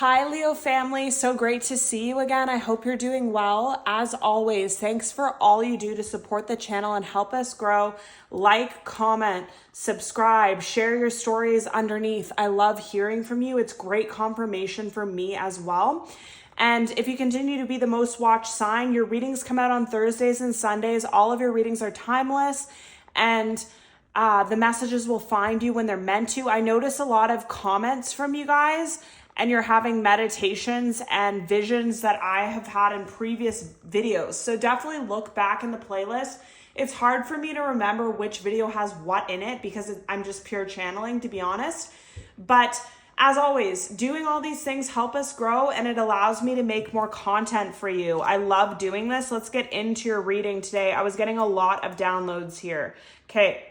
Hi, Leo family. So great to see you again. I hope you're doing well. As always, thanks for all you do to support the channel and help us grow. Like, comment, subscribe, share your stories underneath. I love hearing from you. It's great confirmation for me as well. And if you continue to be the most watched sign, your readings come out on Thursdays and Sundays. All of your readings are timeless, and the messages will find you when they're meant to. I notice a lot of comments from you guys, and you're having meditations and visions that I have had in previous videos. So definitely look back in the playlist. It's hard for me to remember which video has what in it because I'm just pure channeling, to be honest. But as always, doing all these things help us grow, and it allows me to make more content for you. I love doing this. Let's get into your reading today. I was getting a lot of downloads here. Okay.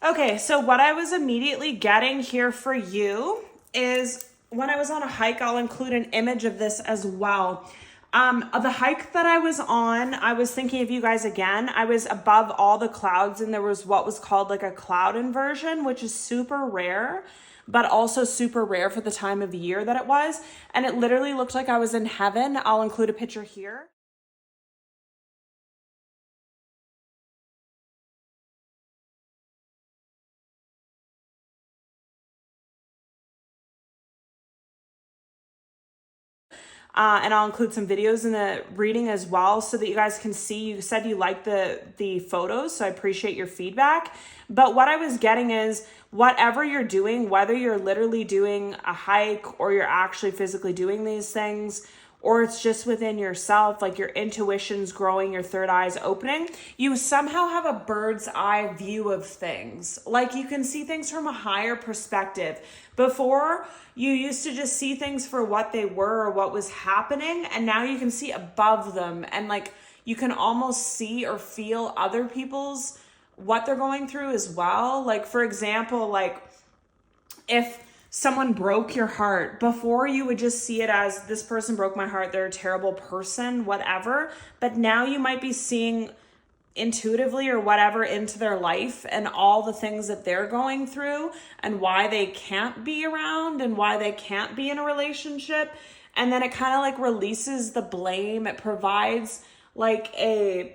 Okay, so what I was immediately getting here for you is when I was on a hike, I'll include an image of this as well. The hike that I was on, I was thinking of you guys again. I was above all the clouds, and there was what was called like a cloud inversion, which is super rare, but also super rare for the time of year that it was. And it literally looked like I was in heaven. I'll include a picture here. And I'll include some videos in the reading as well so that you guys can see. You said you like the photos, so I appreciate your feedback. But what I was getting is whatever you're doing, whether you're literally doing a hike or you're actually physically doing these things, or it's just within yourself, like your intuition's growing, your third eye's opening, you somehow have a bird's eye view of things. Like you can see things from a higher perspective. Before, you used to just see things for what they were or what was happening, and now you can see above them, and like you can almost see or feel other people's, what they're going through as well. Like for example, like if someone broke your heart, before you would just see it as this person broke my heart, they're a terrible person, whatever. But now you might be seeing intuitively or whatever into their life and all the things that they're going through and why they can't be around and why they can't be in a relationship. And then it kind of like releases the blame. It provides like a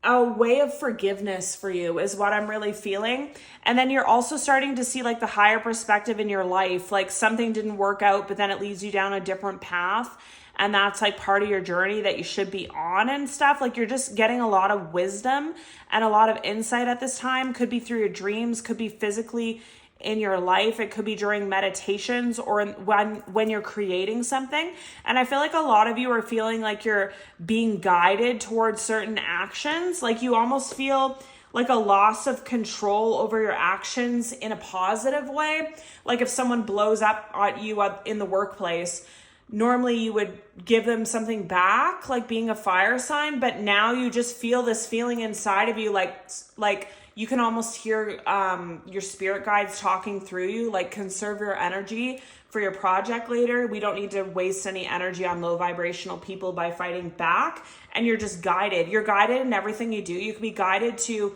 way of forgiveness for you is what I'm really feeling. And then you're also starting to see like the higher perspective in your life, like something didn't work out, but then it leads you down a different path. And that's like part of your journey that you should be on and stuff. Like you're just getting a lot of wisdom and a lot of insight at this time. Could be through your dreams, could be physically in your life. It could be during meditations or when you're creating something. And I feel like a lot of you are feeling like you're being guided towards certain actions. Like you almost feel like a loss of control over your actions in a positive way. Like if someone blows up at you in the workplace, normally you would give them something back, like being a fire sign, but now you just feel this feeling inside of you, like you can almost hear your spirit guides talking through you, like conserve your energy for your project later. We don't need to waste any energy on low vibrational people by fighting back. And you're just guided. You're guided in everything you do. You can be guided to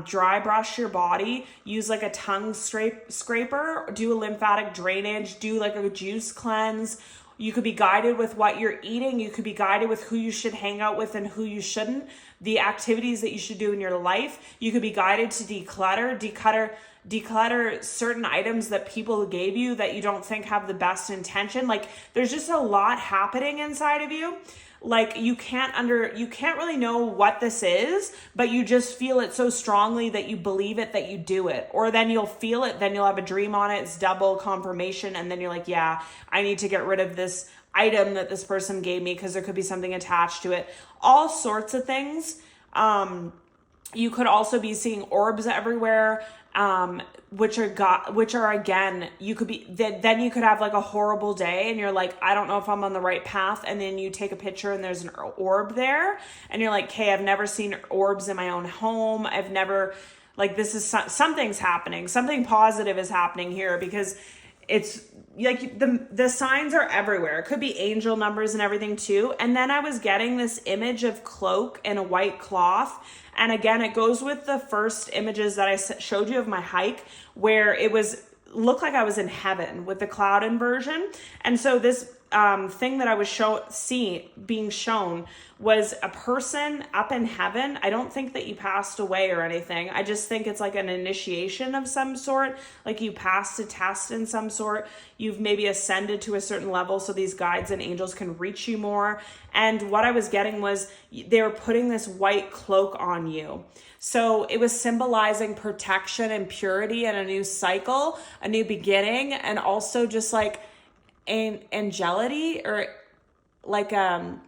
dry brush your body, use like a tongue scraper, do a lymphatic drainage, do like a juice cleanse. You could be guided with what you're eating. You could be guided with who you should hang out with and who you shouldn't. The activities that you should do in your life. You could be guided to declutter certain items that people gave you that you don't think have the best intention. Like there's just a lot happening inside of you. Like you can't really know what this is, but you just feel it so strongly that you believe it, that you do it. Or then you'll feel it, then you'll have a dream on it, it's double confirmation, and then you're like, yeah, I need to get rid of this item that this person gave me because there could be something attached to it. All sorts of things. You could also be seeing orbs everywhere, which are again, you could be, then you could have like a horrible day and you're like, I don't know if I'm on the right path. And then you take a picture and there's an orb there and you're like, okay, I've never seen orbs in my own home. I've never, like, this is something's happening. Something positive is happening here, because it's like the signs are everywhere. It could be angel numbers and everything too. And then I was getting this image of cloak and a white cloth. And again, it goes with the first images that I showed you of my hike, where it looked like I was in heaven with the cloud inversion. And so this thing that I was being shown was a person up in heaven. I don't think that you passed away or anything. I just think it's like an initiation of some sort, like you passed a test in some sort. You've maybe ascended to a certain level so these guides and angels can reach you more. And what I was getting was they were putting this white cloak on you. So it was symbolizing protection and purity and a new cycle, a new beginning, and also just like angelity, or like an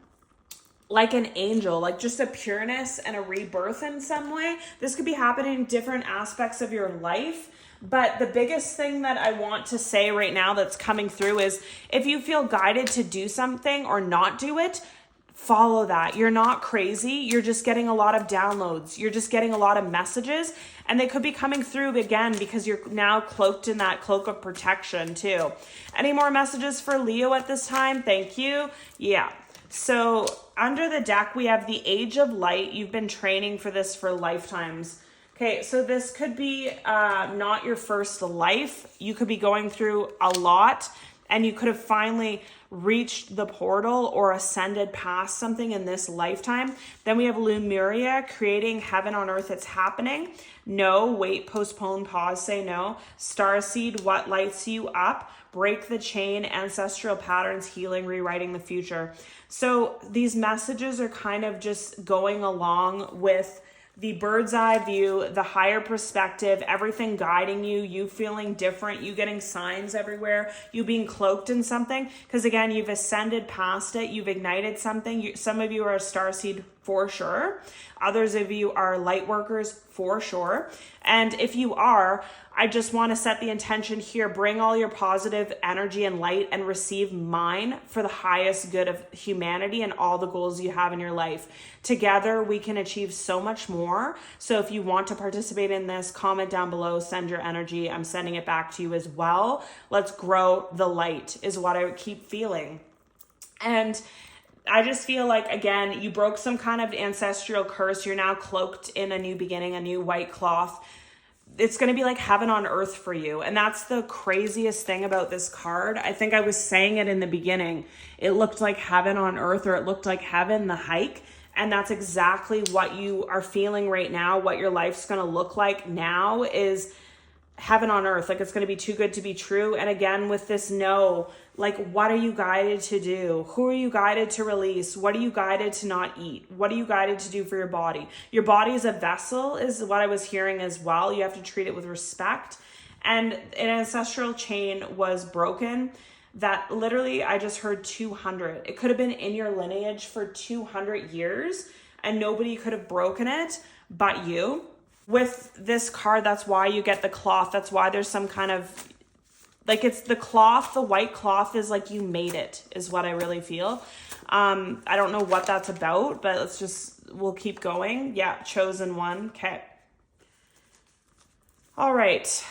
angel, like just a pureness and a rebirth in some way. This could be happening in different aspects of your life. But the biggest thing that I want to say right now that's coming through is, if you feel guided to do something or not do it, follow that. You're not crazy. You're just getting a lot of downloads. You're just getting a lot of messages, and they could be coming through again because you're now cloaked in that cloak of protection too. Any more messages for Leo at this time? Thank you. Yeah. So under the deck, we have the Age of Light. You've been training for this for lifetimes. Okay, so this could be not your first life. You could be going through a lot, and you could have finally reached the portal or ascended past something in this lifetime. Then we have Lemuria, creating heaven on earth. It's happening. No, wait, postpone, pause, say no. Starseed, what lights you up? Break the chain, ancestral patterns, healing, rewriting the future. So these messages are kind of just going along with the bird's eye view, the higher perspective, everything guiding you, you feeling different, you getting signs everywhere, you being cloaked in something. Because again, you've ascended past it, you've ignited something. Some of you are a starseed for sure. Others of you are light workers for sure. And if you are, I just want to set the intention here. Bring all your positive energy and light and receive mine for the highest good of humanity and all the goals you have in your life. Together, we can achieve so much more. So if you want to participate in this, comment down below, send your energy. I'm sending it back to you as well. Let's grow the light is what I keep feeling. And I just feel like, again, you broke some kind of ancestral curse. You're now cloaked in a new beginning, a new white cloth. It's going to be like heaven on earth for you. And that's the craziest thing about this card. I think I was saying it in the beginning. It looked like heaven on earth, or it looked like heaven, the hike. And that's exactly what you are feeling right now. What your life's going to look like now is heaven on earth. Like, it's going to be too good to be true. And again, with this no, like, what are you guided to do? Who are you guided to release? What are you guided to not eat? What are you guided to do for your body? Your body is a vessel, is what I was hearing as well. You have to treat it with respect. And an ancestral chain was broken that literally, I just heard 200. It could have been in your lineage for 200 years and nobody could have broken it but you. With this card, that's why you get the cloth. That's why there's some kind of, like, it's the cloth, the white cloth is like you made it, is what I really feel. I don't know what that's about, but we'll keep going. Yeah, chosen one. Okay. All right.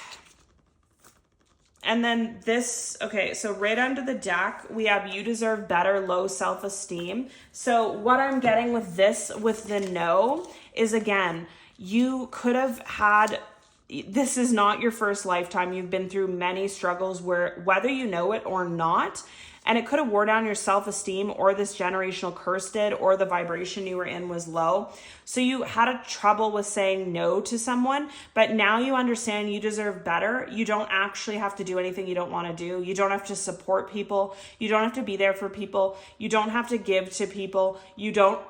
And then this, okay, so right under the deck, we have you deserve better, low self-esteem. So what I'm getting with this, with the no, is again, you could have had, this is not your first lifetime. You've been through many struggles where, whether you know it or not, and it could have wore down your self-esteem, or this generational curse did, or the vibration you were in was low. So you had a trouble with saying no to someone, but now you understand you deserve better. You don't actually have to do anything you don't want to do. You don't have to support people. You don't have to be there for people. You don't have to give to people. You don't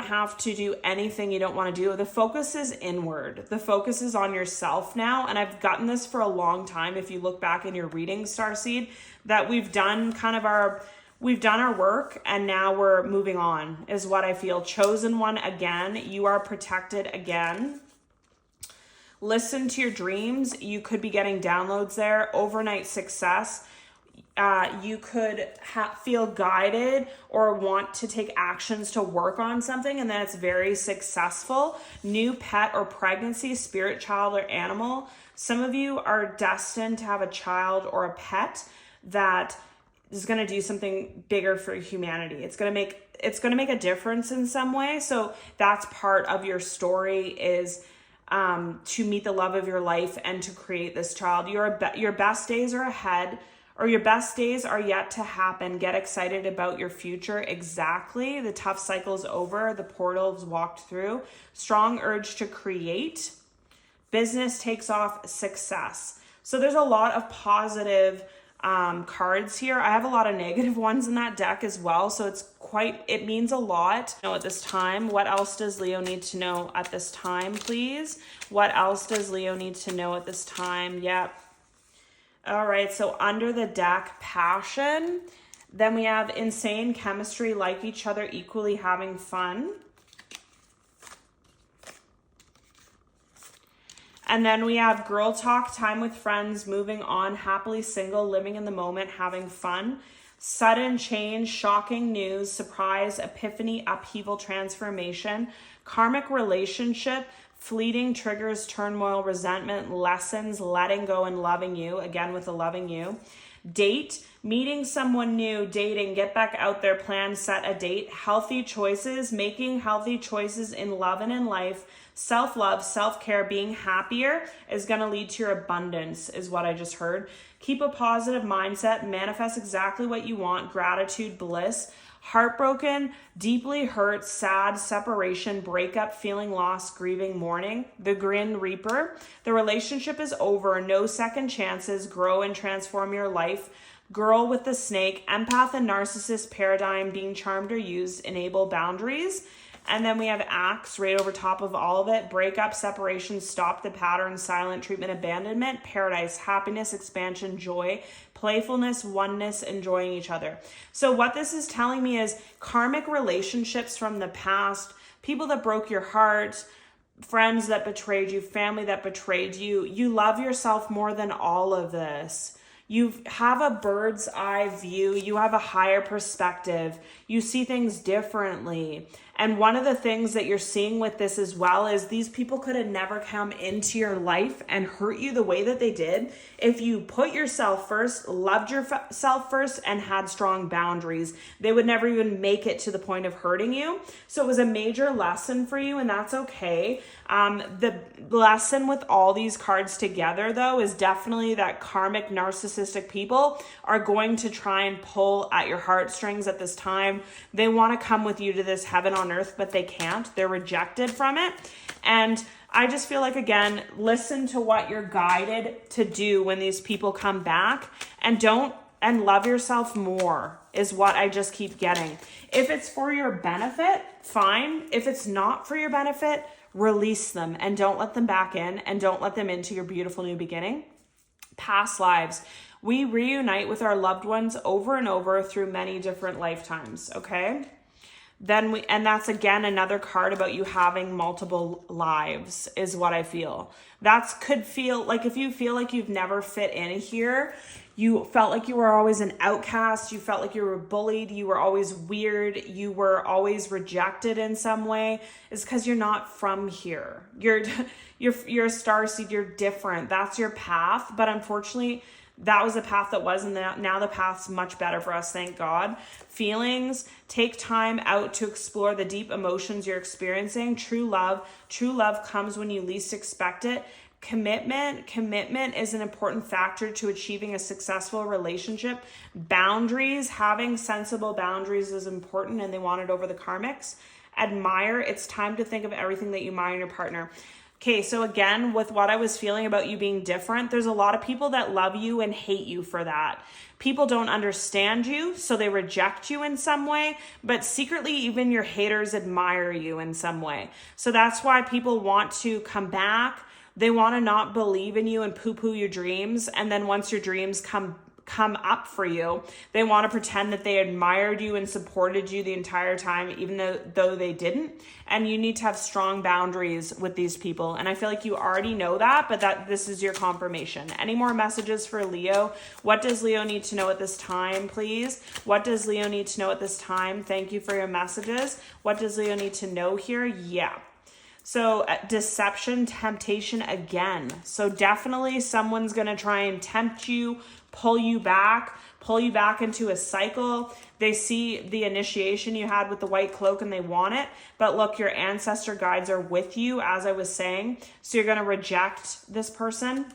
have to do anything you don't want to do. The focus is inward. The focus is on yourself now. And I've gotten this for a long time. If you look back in your reading, Starseed, that we've done kind of we've done our work and now we're moving on is what I feel. Chosen one again. You are protected again. Listen to your dreams. You could be getting downloads there. Overnight success. You could feel guided or want to take actions to work on something, and then it's very successful. New pet or pregnancy, spirit, child, or animal. Some of you are destined to have a child or a pet that is going to do something bigger for humanity. It's going to make a difference in some way. So that's part of your story, is to meet the love of your life and to create this child. Your best days are ahead, or your best days are yet to happen. Get excited about your future. Exactly. The tough cycle is over. The portal's walked through. Strong urge to create. Business takes off. Success. So there's a lot of positive cards here. I have a lot of negative ones in that deck as well. So it means a lot. At this time, what else does Leo need to know at this time, please? What else does Leo need to know at this time? Yep. All right, so under the deck, passion. Then we have insane chemistry, like each other, equally having fun. And then we have girl talk, time with friends, moving on, happily single, living in the moment, having fun. Sudden change, shocking news, surprise, epiphany, upheaval, transformation. Karmic relationship, fleeting triggers, turmoil, resentment, lessons, letting go and loving you. Again, with the loving you. Date, meeting someone new, dating, get back out there, plan, set a date. Healthy choices, making healthy choices in love and in life. Self-love, self-care, being happier is going to lead to your abundance, is what I just heard. Keep a positive mindset, manifest exactly what you want, gratitude, bliss. Heartbroken, deeply hurt, sad, separation, breakup, feeling lost, grieving, mourning. The Grin Reaper, the relationship is over, no second chances, grow and transform your life. Girl with the snake, empath and narcissist paradigm, being charmed or used, enable boundaries. And then we have Axe right over top of all of it. Breakup, separation, stop the pattern, silent treatment, abandonment, paradise, happiness, expansion, joy, playfulness, oneness, enjoying each other. So what this is telling me is karmic relationships from the past, people that broke your heart, friends that betrayed you, family that betrayed you. You love yourself more than all of this. You have a bird's eye view. You have a higher perspective. You see things differently. And one of the things that you're seeing with this as well is these people could have never come into your life and hurt you the way that they did if you put yourself first, loved yourself first, and had strong boundaries. They would never even make it to the point of hurting you. So it was a major lesson for you, and that's okay. The lesson with all these cards together, though, is definitely that karmic narcissistic people are going to try and pull at your heartstrings at this time. They want to come with you to this heaven on earth, but they can't. They're rejected from it. And I just feel like, again, listen to what you're guided to do when these people come back, and love yourself more is what I just keep getting. If it's for your benefit, fine. If it's not for your benefit, release them and don't let them back in, and don't let them into your beautiful new beginning. Past lives. We reunite with our loved ones over and over through many different lifetimes, okay? And that's again another card about you having multiple lives is what I feel. Could feel like if you feel like you've never fit in here, you felt like you were always an outcast, you felt like you were bullied, you were always weird, you were always rejected in some way, is because you're not from here. You're a starseed, you're different. That's your path, but unfortunately that was a path that wasn't. Now the path's much better for us, thank God. Feelings, take time out to explore the deep emotions you're experiencing. True love comes when you least expect it. Commitment is an important factor to achieving a successful relationship. Boundaries, having sensible boundaries is important, and they want it over the karmics. Admire, it's time to think of everything that you admire in your partner. Okay, so again, with what I was feeling about you being different, there's a lot of people that love you and hate you for that. People don't understand you, so they reject you in some way, but secretly even your haters admire you in some way. So that's why people want to come back. They want to not believe in you and poo-poo your dreams, and then once your dreams come come up for you. They want to pretend that they admired you and supported you the entire time, even though they didn't. And you need to have strong boundaries with these people. And I feel like you already know that, but that this is your confirmation. Any more messages for Leo? What does Leo need to know at this time, please? What does Leo need to know at this time? Thank you for your messages. What does Leo need to know here? Yeah. So deception, temptation again. So definitely someone's going to try and tempt you, pull you back into a cycle. They see the initiation you had with the white cloak and they want it. But look, your ancestor guides are with you, as I was saying. So you're going to reject this person.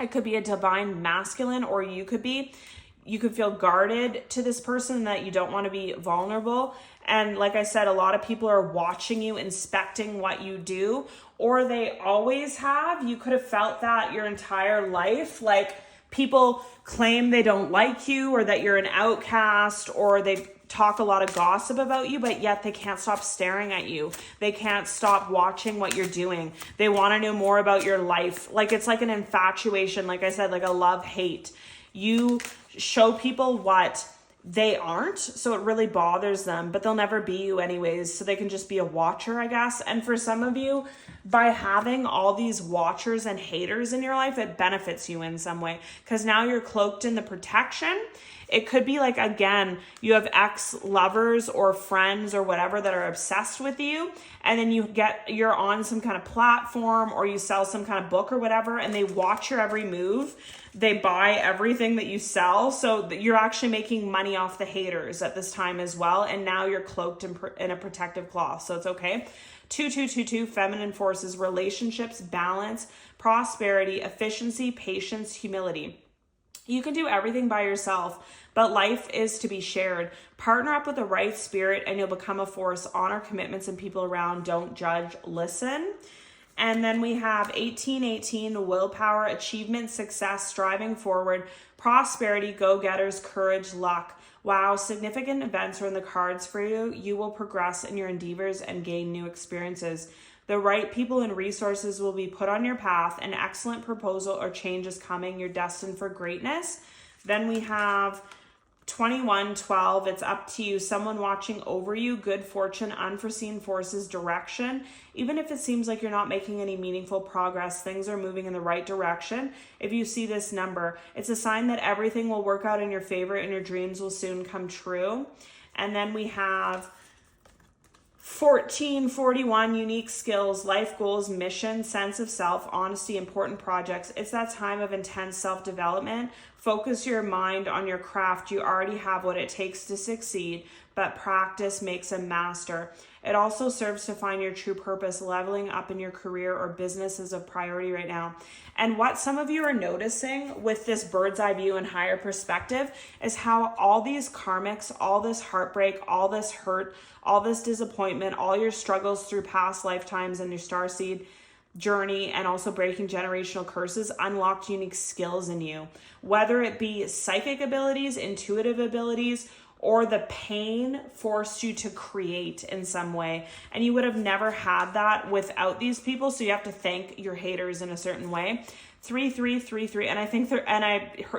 It could be a divine masculine, or you could feel guarded to this person, that you don't want to be vulnerable. And like I said, a lot of people are watching you, inspecting what you do, or they always have. You could have felt that your entire life. Like, people claim they don't like you, or that you're an outcast, or they talk a lot of gossip about you, but yet they can't stop staring at you. They can't stop watching what you're doing. They want to know more about your life. Like, it's like an infatuation. Like I said, like a love-hate. You show people what they aren't, so it really bothers them, but they'll never be you anyways, so they can just be a watcher, I guess. And for some of you, by having all these watchers and haters in your life, it benefits you in some way, because now you're cloaked in the protection. It could be like, again, you have ex-lovers or friends or whatever that are obsessed with you, and then you're on some kind of platform, or you sell some kind of book or whatever, and they watch your every move. They buy everything that you sell. So you're actually making money off the haters at this time as well. And now you're cloaked in a protective cloth. So it's okay. 2222, feminine forces, relationships, balance, prosperity, efficiency, patience, humility. You can do everything by yourself, but life is to be shared. Partner up with the right spirit and you'll become a force. Honor commitments and people around. Don't judge, listen. And then we have 1818, willpower, achievement, success, striving forward, prosperity, go-getters, courage, luck. Wow, significant events are in the cards for you. You will progress in your endeavors and gain new experiences. The right people and resources will be put on your path. An excellent proposal or change is coming. You're destined for greatness. Then we have 2112, it's up to you. Someone watching over you, good fortune, unforeseen forces, direction. Even if it seems like you're not making any meaningful progress, things are moving in the right direction. If you see this number, it's a sign that everything will work out in your favor and your dreams will soon come true. And then we have 1441, unique skills, life goals, mission, sense of self, honesty, important projects. It's that time of intense self-development. Focus your mind on your craft. You already have what it takes to succeed, but practice makes a master. It also serves to find your true purpose. Leveling up in your career or business is a priority right now. And what some of you are noticing with this bird's eye view and higher perspective is how all these karmics, all this heartbreak, all this hurt, all this disappointment, all your struggles through past lifetimes and your starseed journey, and also breaking generational curses, unlocked unique skills in you. Whether it be psychic abilities, intuitive abilities, or the pain forced you to create in some way. And you would have never had that without these people. So you have to thank your haters in a certain way. 3333, and I think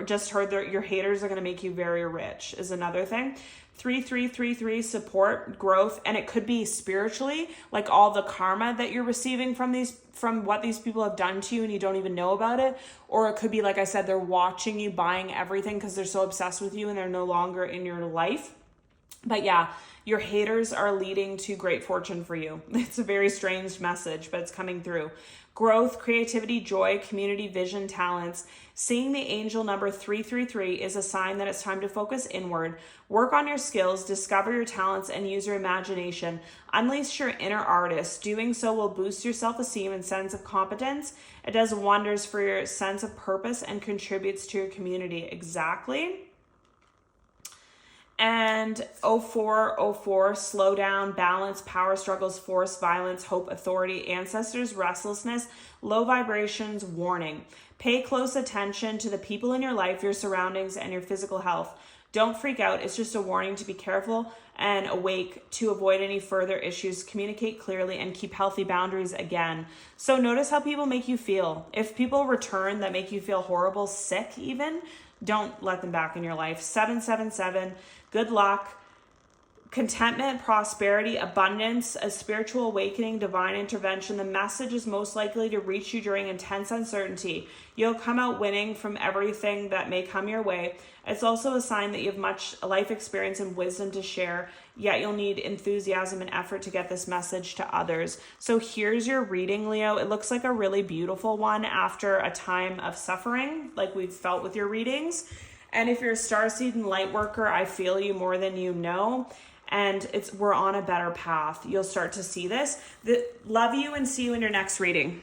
just heard that your haters are going to make you very rich is another thing. 3333, support, growth, and it could be spiritually, like all the karma that you're receiving from what these people have done to you and you don't even know about it. Or it could be, like I said, they're watching you buying everything because they're so obsessed with you and they're no longer in your life. But yeah, your haters are leading to great fortune for you. It's a very strange message, but it's coming through. Growth, creativity, joy, community, vision, talents. Seeing the angel number 333 is a sign that it's time to focus inward. Work on your skills, discover your talents, and use your imagination. Unleash your inner artist. Doing so will boost your self-esteem and sense of competence. It does wonders for your sense of purpose and contributes to your community. Exactly. And 0404, slow down, balance, power struggles, force, violence, hope, authority, ancestors, restlessness, low vibrations, warning. Pay close attention to the people in your life, your surroundings, and your physical health. Don't freak out. It's just a warning to be careful and awake to avoid any further issues. Communicate clearly and keep healthy boundaries again. So notice how people make you feel. If people return that make you feel horrible, sick even, Don't let them back in your life. 777, good luck. Contentment, prosperity, abundance, a spiritual awakening, divine intervention. The message is most likely to reach you during intense uncertainty. You'll come out winning from everything that may come your way. It's also a sign that you have much life experience and wisdom to share, yet you'll need enthusiasm and effort to get this message to others. So here's your reading, Leo. It looks like a really beautiful one after a time of suffering, like we've felt with your readings. And if you're a starseed and light worker, I feel you more than you know. And we're on a better path. You'll start to see this. Love you and see you in your next reading.